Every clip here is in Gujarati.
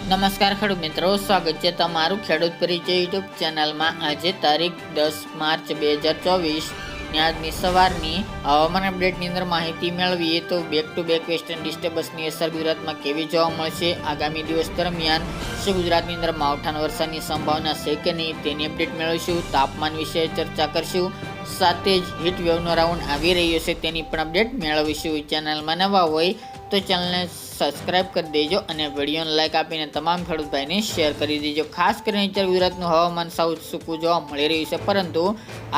નમસ્કાર ખેડૂત મિત્રો, સ્વાગત છે તમારું ખેડૂત પરિચય યુટ્યુબ ચેનલમાં। આજે તારીખ 10 માર્ચ 2024 ની આજની સવારની હવામાન અપડેટની અંદર માહિતી મેળવીએ તો બેક ટુ બેક વેસ્ટર્ન ડિસ્ટર્બન્સની અસર ગુજરાતમાં કેવી જોવા મળશે, આગામી દિવસ દરમિયાન શું ગુજરાતની અંદર માવઠાના વરસાદની સંભાવના છે કે નહીં તેની અપડેટ મેળવીશું। તાપમાન વિશે ચર્ચા કરશું, સાથે જ હીટ વેવનો રાઉન્ડ આવી રહ્યો છે તેની પણ અપડેટ મેળવીશું। ચેનલમાં નવા હોય તો ચેનલને સબસ્ક્રાઇબ કરી દેજો અને વિડીયોને લાઇક આપીને તમામ ખેડૂત ભાઈને શેર કરી દેજો। ખાસ કરીને અત્યારે ગુજરાતનું હવામાન સાવ સૂકું જોવા મળી રહ્યું છે, પરંતુ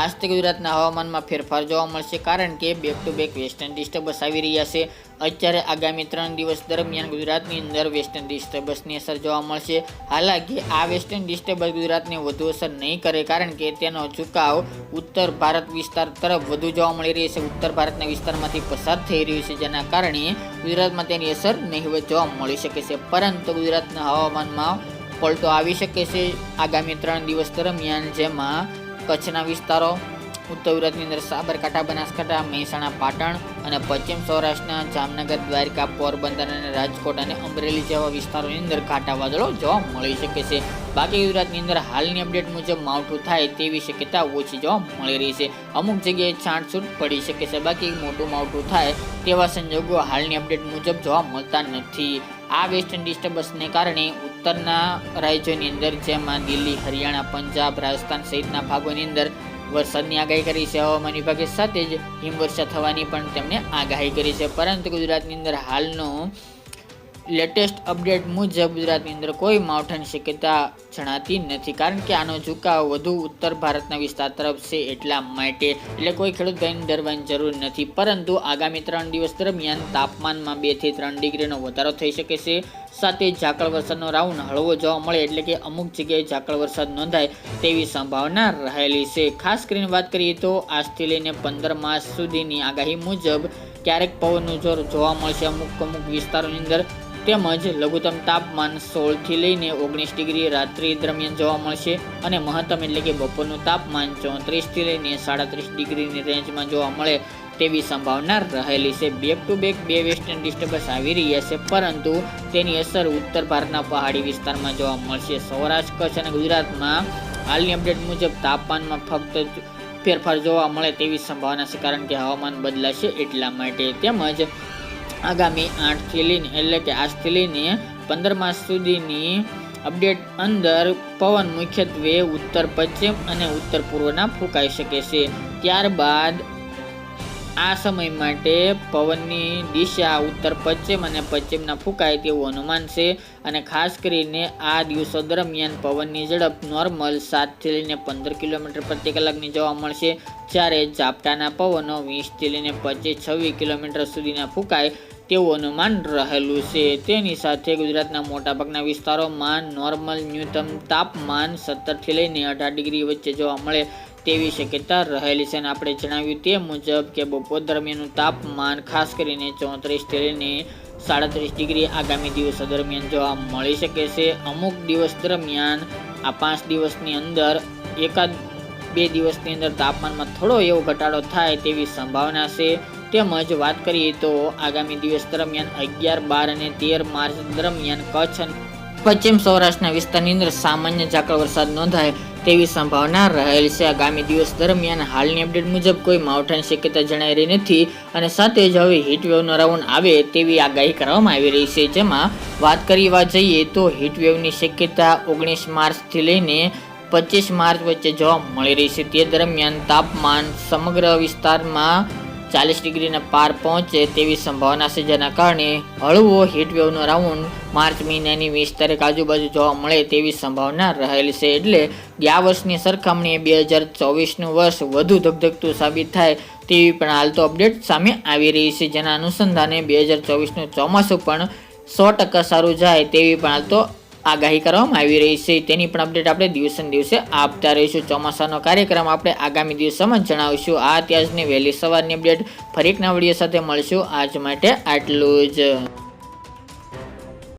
આજથી ગુજરાતના હવામાનમાં ફેરફાર જોવા મળશે, કારણ કે back to back western disturbance આવી રહ્યા છે। અત્યારે આગામી 3 દિવસ દરમિયાન ગુજરાતની અંદર વેસ્ટર્ન ડિસ્ટર્બન્સની અસર જોવા મળશે। હાલાકી આ વેસ્ટર્ન ડિસ્ટર્બન્સ ગુજરાતને વધુ અસર નહીં કરે, કારણ કે તેનો ઝુકાવ ઉત્તર ભારત વિસ્તાર તરફ વધુ જોવા મળી રહી છે, ઉત્તર ભારતના વિસ્તારમાંથી પસાર થઈ રહ્યું છે, જેના કારણે ગુજરાતમાં તેની અસર નહિવત જોવા મળી શકે છે। પરંતુ ગુજરાતના હવામાનમાં પલટો આવી શકે છે આગામી 3 દિવસ દરમિયાન, જેમાં કચ્છના વિસ્તારો, ઉત્તર ગુજરાતની અંદર સાબરકાંઠા, બનાસકાંઠા, મહેસાણા, પાટણ અને પશ્ચિમ સૌરાષ્ટ્રના જામનગર, દ્વારકા, પોરબંદર અને રાજકોટ અને અમરેલી જેવા વિસ્તારોની અંદર ઘાટા વાદળો જોવા મળી શકે છે। બાકી ગુજરાતની અંદર હાલની અપડેટ મુજબ માવઠું થાય તેવી શક્યતા ઓછી જોવા મળી રહી છે। અમુક જગ્યાએ છાંટછૂટ પડી શકે છે, બાકી મોટું માવઠું થાય તેવા સંજોગો હાલની અપડેટ મુજબ જોવા મળતા નથી। આ વેસ્ટર્ન ડિસ્ટર્બન્સને કારણે ઉત્તરના રાજ્યોની અંદર, જેમાં દિલ્હી, હરિયાણા, પંજાબ, રાજસ્થાન સહિતના ભાગોની અંદર વરસાદની આગાહી કરી છે હવામાન વિભાગે, સાથે જ હિમવર્ષા થવાની પણ તેમણે આગાહી કરી છે। પરંતુ ગુજરાતની અંદર હાલનો લેટેસ્ટ અપડેટ મુજબ ગુજરાતની અંદર કોઈ માવઠાની શક્યતા જણાતી નથી, કારણ કે આનો ઝુકાવ વધુ ઉત્તર ભારતના વિસ્તાર તરફ છે, એટલા માટે એટલે કોઈ ખેડૂત ભાઈને ડરવાની જરૂર નથી। પરંતુ આગામી 3 દિવસ દરમિયાન તાપમાનમાં 2 થી 3 ડિગ્રીનો વધારો થઈ શકે છે, સાથે ઝાકળ વરસાદનો રાઉન્ડ હળવો જોવા મળે, એટલે કે અમુક જગ્યાએ ઝાકળ વરસાદ નોંધાય તેવી સંભાવના રહેલી છે। ખાસ કરીને વાત કરીએ તો આજથી લઈને 15 માર્ચ સુધીની આગાહી મુજબ ક્યારેક પવનનું જોર જોવા મળશે અમુક વિસ્તારોની અંદર, તેમજ લઘુત્તમ તાપમાન 16 થી લઈને 19 ડિગ્રી રાત્રિ દરમિયાન જોવા મળશે, અને મહત્તમ એટલે કે બપોરનું તાપમાન 34 થી લઈને 37 ડિગ્રીની રેન્જમાં જોવા મળે તેવી સંભાવના રહેલી છે। બેક ટુ બેક બે વેસ્ટર્ન ડિસ્ટર્બન્સ આવી રહ્યા છે, પરંતુ તેની અસર ઉત્તર ભારતના પહાડી વિસ્તારમાં જોવા મળશે। સૌરાષ્ટ્ર, કચ્છ અને ગુજરાતમાં હાલની અપડેટ મુજબ તાપમાનમાં ફક્ત ફેરફાર જોવા મળે તેવી સંભાવના છે, કારણ કે હવામાન બદલાશે એટલા માટે। તેમજ આગામી 8 થી લઈને એટલે કે આજથી લઈને 15 માર્ચ સુધીની અપડેટ અંદર પવન મુખ્યત્વે ઉત્તર પશ્ચિમ અને ઉત્તર પૂર્વના ફૂંકાઈ શકે છે। ત્યારબાદ આ સમય માટે પવનની દિશા ઉત્તર પશ્ચિમ અને પશ્ચિમના ફૂંકાય તેવું અનુમાન છે, અને ખાસ કરીને આ દિવસો દરમિયાન પવનની ઝડપ નોર્મલ 7 થી લઈને 15 કિલોમીટર પ્રતિ કલાકની જોવા મળશે, જ્યારે ઝાપટાના પવનો 20 થી લઈને 25-26 કિલોમીટર સુધીના ફૂંકાય તેવું અનુમાન રહેલું છે। તેની સાથે ગુજરાતના મોટાભાગના વિસ્તારોમાં નોર્મલ ન્યૂનતમ તાપમાન 17 થી લઈને 18 ડિગ્રી વચ્ચે જોવા મળે તેવી શક્યતા રહેલી છે, અને આપણે જણાવ્યું તે મુજબ કે બપોર દરમિયાનનું તાપમાન ખાસ કરીને 34 થી લઈને 37 ડિગ્રી આગામી દિવસો દરમિયાન જોવા મળી શકે છે। અમુક દિવસ દરમિયાન આ 5 દિવસની અંદર 1-2 દિવસની અંદર તાપમાનમાં થોડો એવો ઘટાડો થાય તેવી સંભાવના છે। તેમજ વાત કરીએ તો આગામી દિવસ દરમિયાન 11, 12 અને 13 માર્ચ દરમિયાન કચ્છ અને પશ્ચિમ સૌરાષ્ટ્રના વિસ્તારની અંદર સામાન્ય ઝાકળ વરસાદ નોંધાય તેવી સંભાવના રહેલી છે। આગામી દિવસ દરમિયાન હાલની અપડેટ મુજબ કોઈ માવઠાની શક્યતા જણાઈ રહી નથી, અને સાથે જ હવે હીટવેવનો રાઉન્ડ આવે તેવી આગાહી કરવામાં આવી રહી છે, જેમાં વાત કરવા જઈએ તો હીટવેવની શક્યતા 19 માર્ચથી લઈને 25 માર્ચ વચ્ચે જોવા મળી રહી છે। તે દરમિયાન તાપમાન સમગ્ર વિસ્તારમાં 40 ડિગ્રીના પાર પહોંચે તેવી સંભાવના છે, જેના કારણે હળવો હીટવેવનો રાઉન્ડ માર્ચ મહિનાની 20 તારીખ આજુબાજુ જોવા મળે તેવી સંભાવના રહેલી છે। એટલે ગયા વર્ષની સરખામણીએ 2024નું વર્ષ વધુ ધગધગતું સાબિત થાય તેવી પણ હાલ તો અપડેટ સામે આવી રહી છે, જેના અનુસંધાને 2024નું ચોમાસું પણ 100% સારું જાય તેવી પણ હાલ તો આગાહી કરવામાં આવી રહી છે। તેની પણ અપડેટ આપણે દિવસે દિવસે આપતા રહીશું। ચોમાસાનો કાર્યક્રમ આપણે આગામી દિવસોમાં જણાવીશું। આ ત્યાજની વહેલી સવારની અપડેટ ફરી એક નવા વિડીયો સાથે મળશું। આજ માટે આટલું જ।